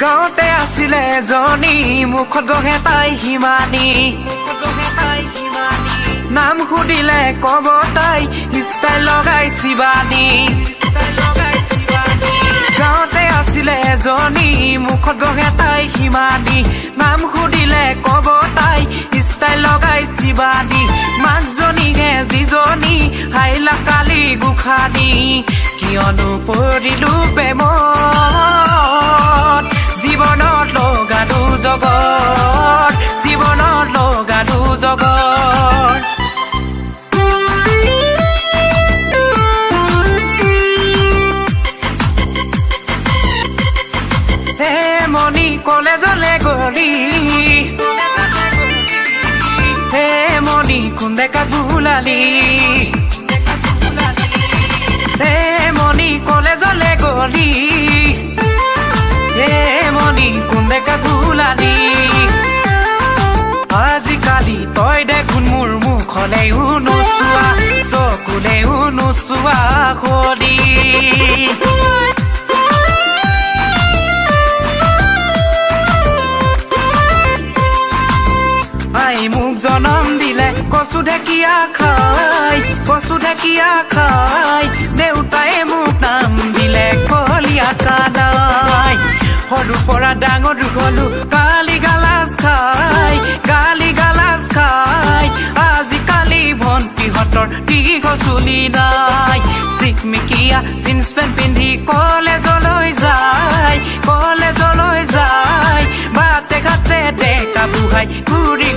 গাঁৱতে আছিলে এজনী মুখত গঢ়ে তাই হিমানী নাম সুধিলে কব তাই ষ্টাইল লগাই শিৱানী গাঁৱতে আছিলে এজনী মুখত গঢ়ে তাই হিমানী নাম সুধিলে কব তাই ষ্টাইল লগাই শিৱানী মাকজনীহে যিজনী হাইলা কালি গোখানী কিয়নো পৰিলো প্ৰেমত জীৱনত লগালো জগত জীৱনত লগালো জগত হে মনি কলেজলে গলি হে মনি কোন দেখা গুলালি হে মনি কলেজলে গলি হে মনি কোন দেখা গুলালি আজিকালি তই দেখোন মোৰ মুখলেও নোচোৱা চকুলেও নোচোৱা হলি আই মোক জনম দিলে কচু ঢেকীয়া খাই দেউতাই মোক নাম দিলে কলীয়া কানাই সৰু পৰা ডাঙৰ হলো গালি গালাজ খাই আজিকালি ভণ্টিহঁতৰ দীঘ চুলি নাই চিকমিকিয়া জিন্স পেণ্ট পিন্ধি কলেজলৈ যায় বাটে ঘাটে ডেকা বুঢ়াই ঘূৰি